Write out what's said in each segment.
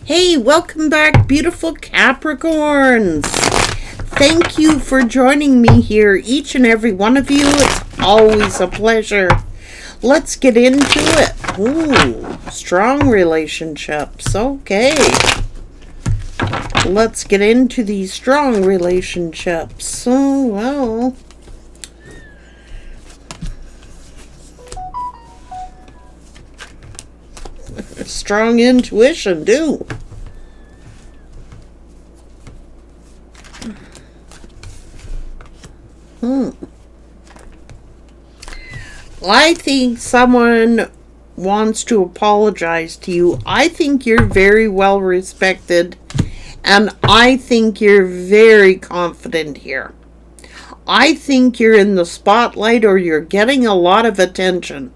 Hey, welcome back, beautiful Capricorns. Thank you for joining me here, each and every one of you. It's always a pleasure. Let's get into it. Ooh, strong relationships. Okay. Let's get into these strong relationships. Oh, well. Strong intuition, too. I think someone wants to apologize to you. I think you're very well respected, and I think you're very confident here. I think you're in the spotlight, or you're getting a lot of attention.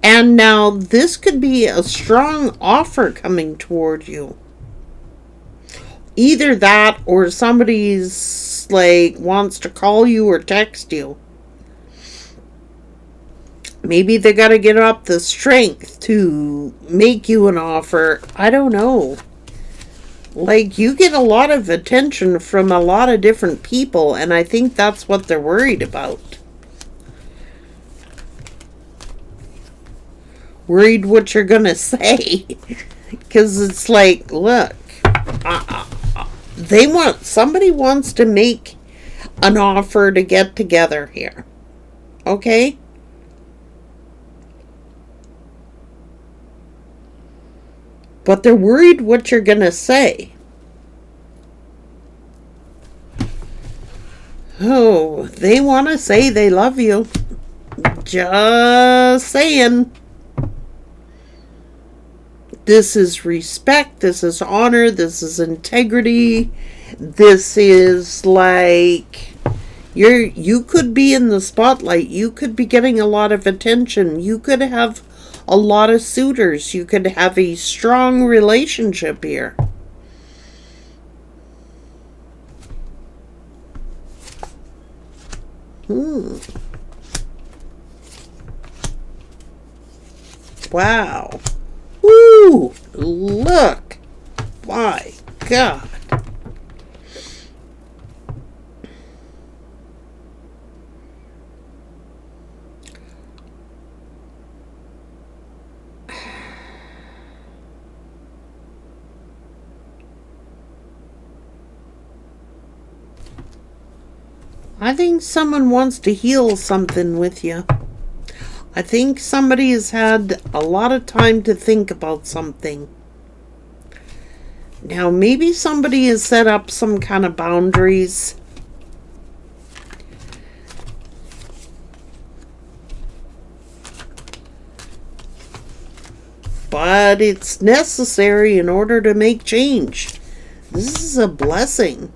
And now this could be a strong offer coming toward you. Either that, or somebody's wants to call you or text you. Maybe they got to get up the strength to make you an offer. I don't know. You get a lot of attention from a lot of different people, and I think that's what they're worried about. Worried what you're going to say. Because it's look, somebody wants to make an offer to get together here. Okay? But they're worried what you're going to say. Oh, they want to say they love you. Just saying. This is respect. This is honor. This is integrity. This is you could be in the spotlight. You could be getting a lot of attention. You could have a lot of suitors. You could have a strong relationship here. Wow. Woo! Look. My God. I think someone wants to heal something with you. I think somebody has had a lot of time to think about something. Now, maybe somebody has set up some kind of boundaries. But it's necessary in order to make change. This is a blessing.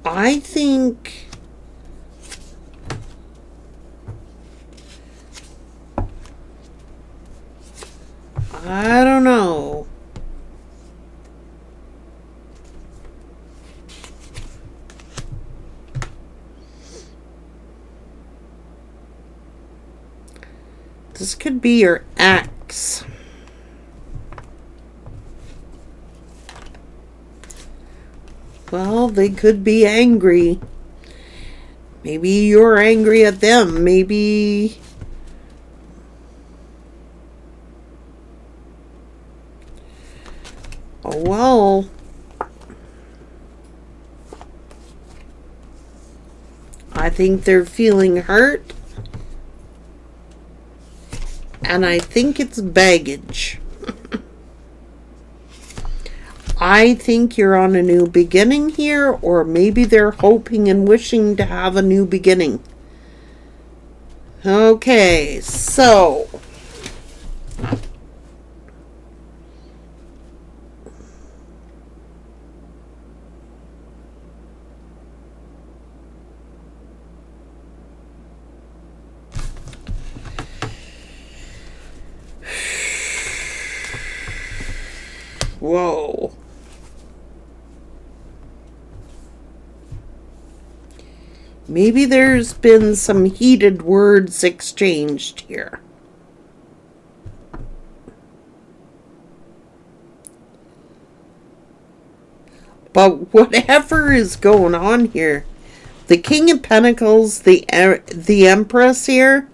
I think I don't know. This could be your ex. Well, they could be angry. Maybe you're angry at them. Maybe... Oh, well... I think they're feeling hurt. And I think it's baggage. I think you're on a new beginning here, or maybe they're hoping and wishing to have a new beginning. Okay, so... Whoa. Maybe there's been some heated words exchanged here. But whatever is going on here, the King of Pentacles, the Empress here,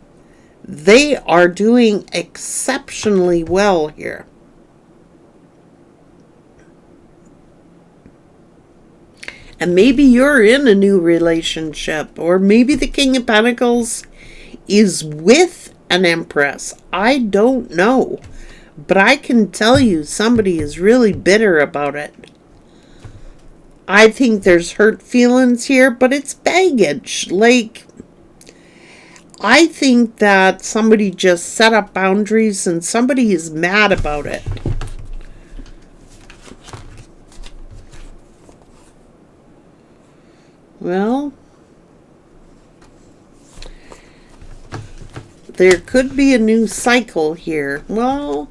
they are doing exceptionally well here. And maybe you're in a new relationship, or maybe the King of Pentacles is with an Empress. I don't know. But I can tell you somebody is really bitter about it. I think there's hurt feelings here, but it's baggage. Like, I think that somebody just set up boundaries and somebody is mad about it. Well, there could be a new cycle here. Well,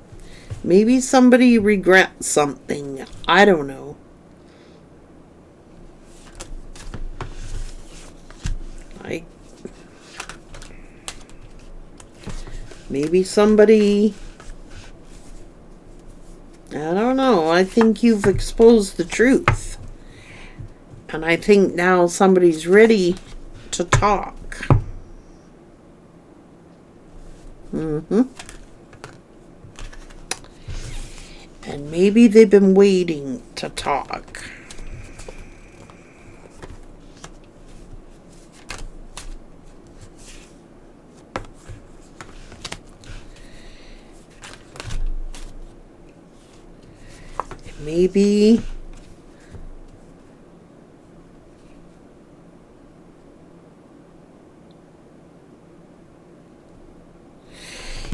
maybe somebody regrets something. I don't know. Maybe somebody, I don't know. I think you've exposed the truth. And I think now somebody's ready to talk. And maybe they've been waiting to talk. Maybe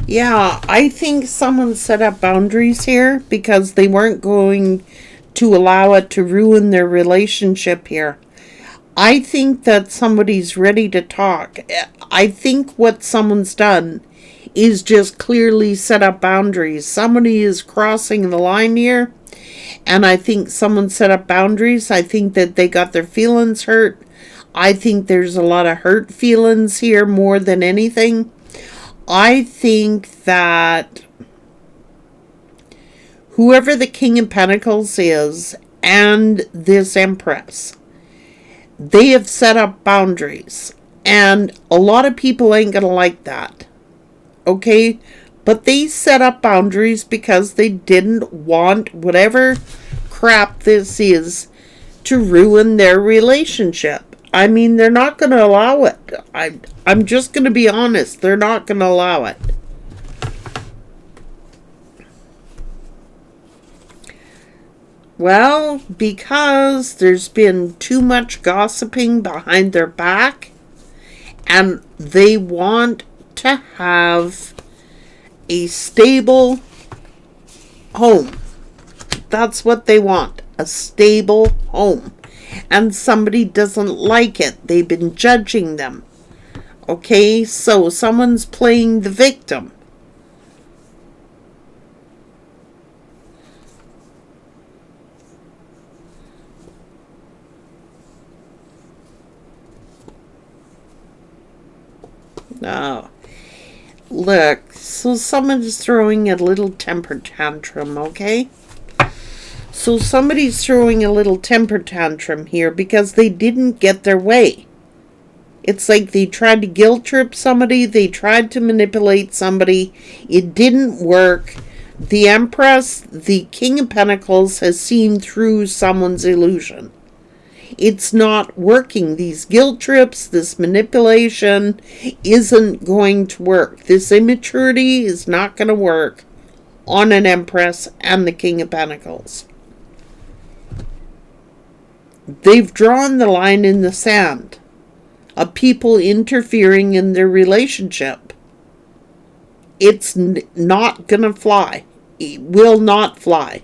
yeah, I think someone set up boundaries here because they weren't going to allow it to ruin their relationship here. I think that somebody's ready to talk. I think what someone's done is just clearly set up boundaries. Somebody is crossing the line here. And I think someone set up boundaries. I think that they got their feelings hurt. I think there's a lot of hurt feelings here more than anything. I think that whoever the King of Pentacles is and this Empress, they have set up boundaries. And a lot of people ain't going to like that. Okay? But they set up boundaries because they didn't want whatever crap this is to ruin their relationship. I mean, they're not going to allow it. I'm just going to be honest. They're not going to allow it. Well, because there's been too much gossiping behind their back, and they want to have a stable home. That's what they want, a stable home. And somebody doesn't like it. They've been judging them. Okay, so someone's playing the victim. Oh. Look, so someone's throwing a little temper tantrum, okay? So somebody's throwing a little temper tantrum here because they didn't get their way. It's like they tried to guilt trip somebody, they tried to manipulate somebody, it didn't work. The Empress, the King of Pentacles, has seen through someone's illusion. It's not working. These guilt trips, this manipulation isn't going to work. This immaturity is not going to work on an Empress and the King of Pentacles. They've drawn the line in the sand of people interfering in their relationship. It's not going to fly. It will not fly.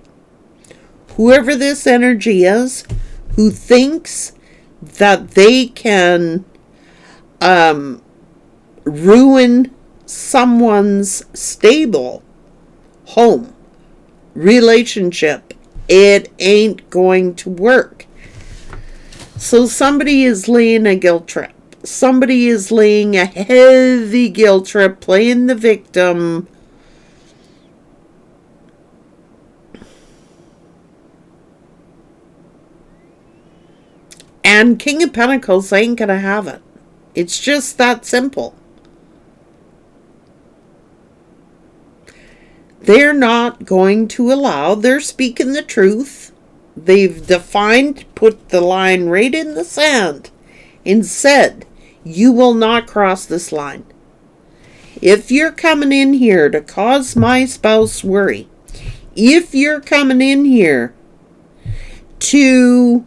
Whoever this energy is, who thinks that they can ruin someone's stable home, relationship, it ain't going to work. So somebody is laying a guilt trip. somebody is laying a heavy guilt trip, playing the victim. And King of Pentacles ain't gonna have it. It's just that simple. They're not going to allow, they're speaking the truth. They've defined, put the line right in the sand and said, you will not cross this line. If you're coming in here to cause my spouse worry, if you're coming in here to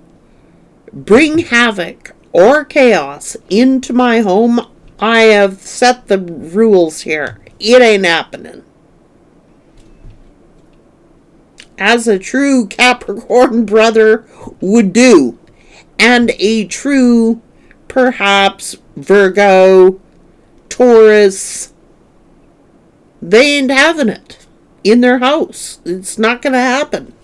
bring havoc or chaos into my home, I have set the rules here. It ain't happening. As a true Capricorn brother would do, and a true, perhaps, Virgo, Taurus, they ain't having it in their house. It's not going to happen.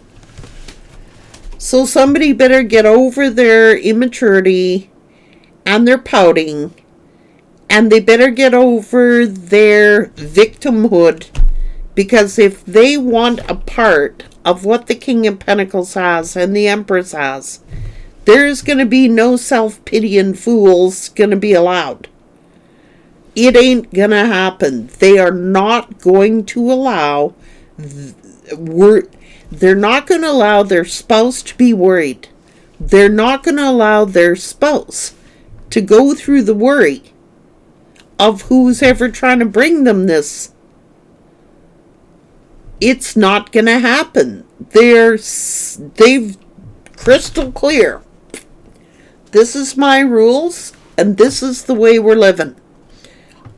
So somebody better get over their immaturity and their pouting, and they better get over their victimhood, because if they want a part of what the King of Pentacles has and the Empress has, there's going to be no self-pitying fools going to be allowed. It ain't going to happen. They are not going to allow, they're not going to allow their spouse to be worried. They're not going to allow their spouse to go through the worry of who's ever trying to bring them this. It's not going to happen. They've crystal clear. This is my rules, and this is the way we're living.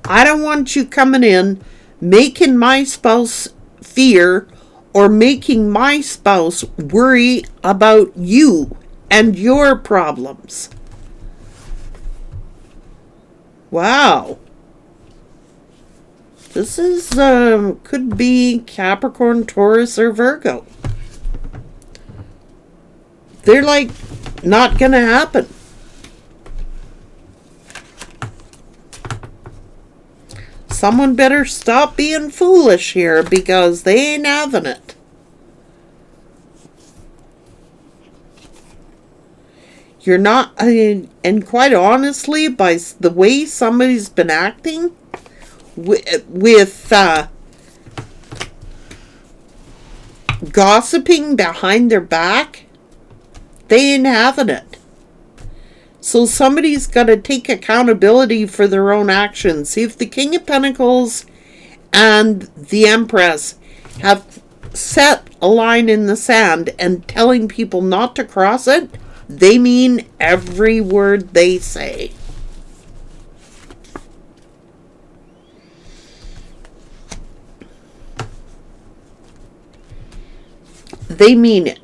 I don't want you coming in, making my spouse fear, or making my spouse worry about you and your problems. Wow. This is, could be Capricorn, Taurus, or Virgo. They're like, not gonna happen. Someone better stop being foolish here, because they ain't having it. You're not, and quite honestly, by the way somebody's been acting, with gossiping behind their back, they ain't having it. So somebody's got to take accountability for their own actions. If the King of Pentacles and the Empress have set a line in the sand and telling people not to cross it, they mean every word they say. They mean it.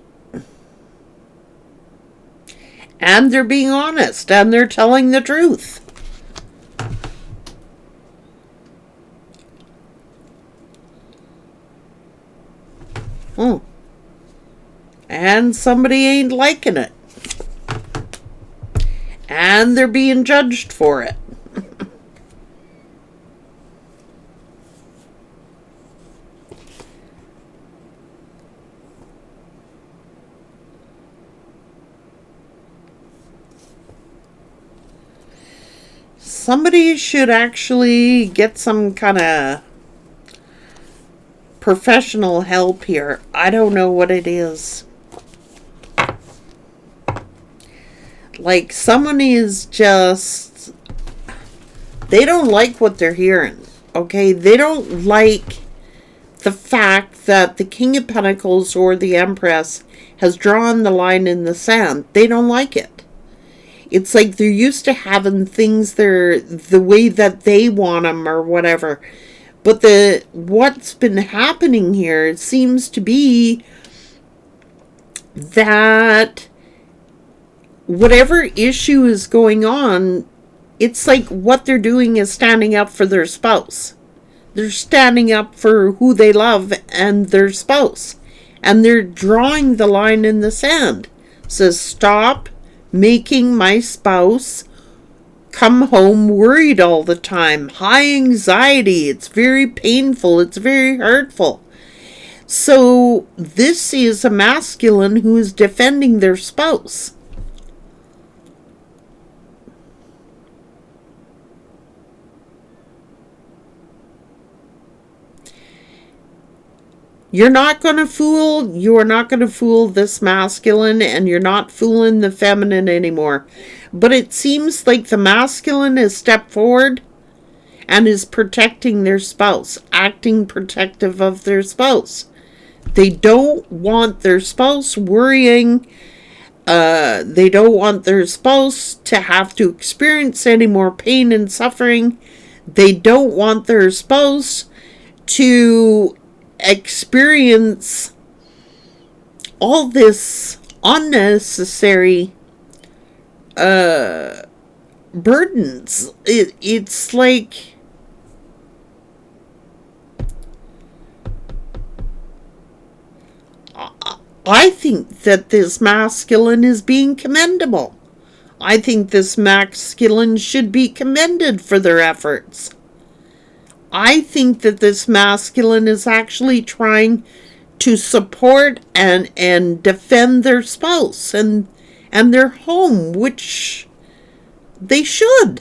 And they're being honest, and they're telling the truth. And somebody ain't liking it. And they're being judged for it. Somebody should actually get some kind of professional help here. I don't know what it is. Like, someone is just, they don't like what they're hearing. Okay, they don't like the fact that the King of Pentacles or the Empress has drawn the line in the sand. They don't like it. It's like they're used to having things the way that they want them or whatever. But what's been happening here, it seems to be that whatever issue is going on, it's like what they're doing is standing up for their spouse. They're standing up for who they love and their spouse. And they're drawing the line in the sand. It says, stop making my spouse come home worried all the time, high anxiety. It's very painful. It's very hurtful. So this is a masculine who is defending their spouse. You are not going to fool this masculine, and you're not fooling the feminine anymore. But it seems like the masculine has stepped forward and is protecting their spouse, acting protective of their spouse. They don't want their spouse worrying. They don't want their spouse to have to experience any more pain and suffering. They don't want their spouse to experience all this unnecessary burdens. It's like I think that this masculine is being commendable. I think this masculine should be commended for their efforts. I think that this masculine is actually trying to support and defend their spouse and their home, which they should.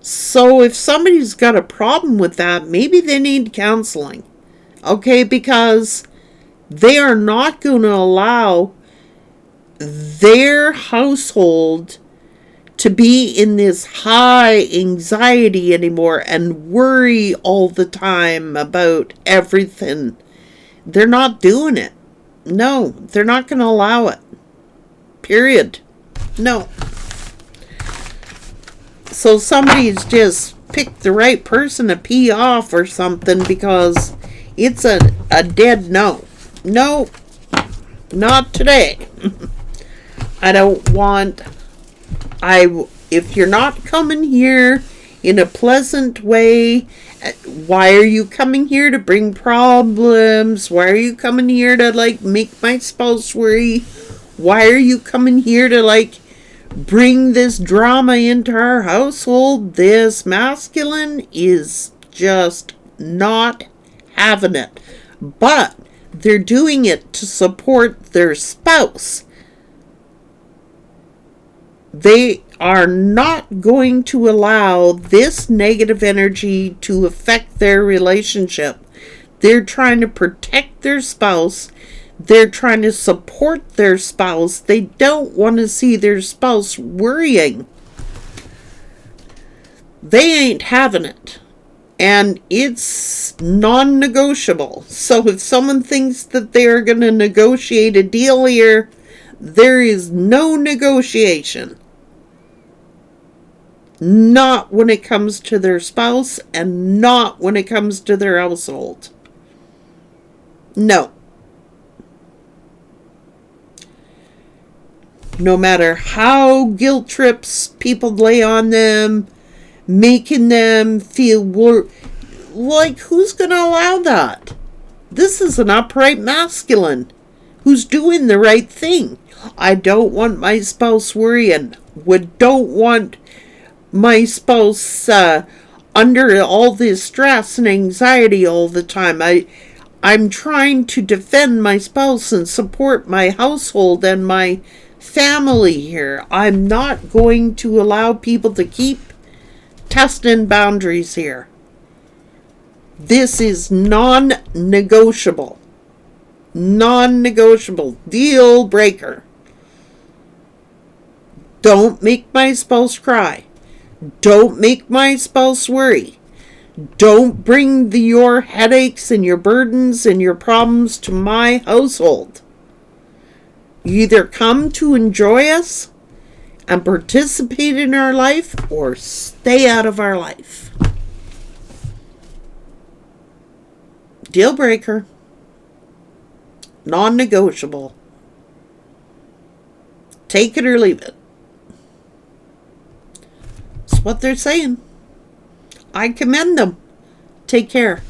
So if somebody's got a problem with that, maybe they need counseling. Okay, because they are not going to allow their household to be in this high anxiety anymore and worry all the time about everything. They're not doing it. No, they're not going to allow it. Period. No. So somebody's just picked the right person to pee off or something, because it's a dead no. No, not today. I don't want... if you're not coming here in a pleasant way, why are you coming here to bring problems? Why are you coming here to make my spouse worry? Why are you coming here to bring this drama into our household? This masculine is just not having it. But they're doing it to support their spouse. They are not going to allow this negative energy to affect their relationship. They're trying to protect their spouse. They're trying to support their spouse. They don't want to see their spouse worrying. They ain't having it. And it's non-negotiable. So if someone thinks that they're going to negotiate a deal here, there is no negotiation. Not when it comes to their spouse, and not when it comes to their household. No. No matter how guilt trips people lay on them, making them feel who's going to allow that? This is an upright masculine who's doing the right thing. I don't want my spouse worrying. Don't want my spouse under all this stress and anxiety all the time. I'm trying to defend my spouse and support my household and my family here. I'm not going to allow people to keep testing boundaries here. This is non-negotiable. Non-negotiable. Deal breaker. Don't make my spouse cry. Don't make my spouse worry. Don't bring your headaches and your burdens and your problems to my household. You either come to enjoy us and participate in our life, or stay out of our life. Deal breaker. Non-negotiable. Take it or leave it. It's what they're saying. I commend them. Take care.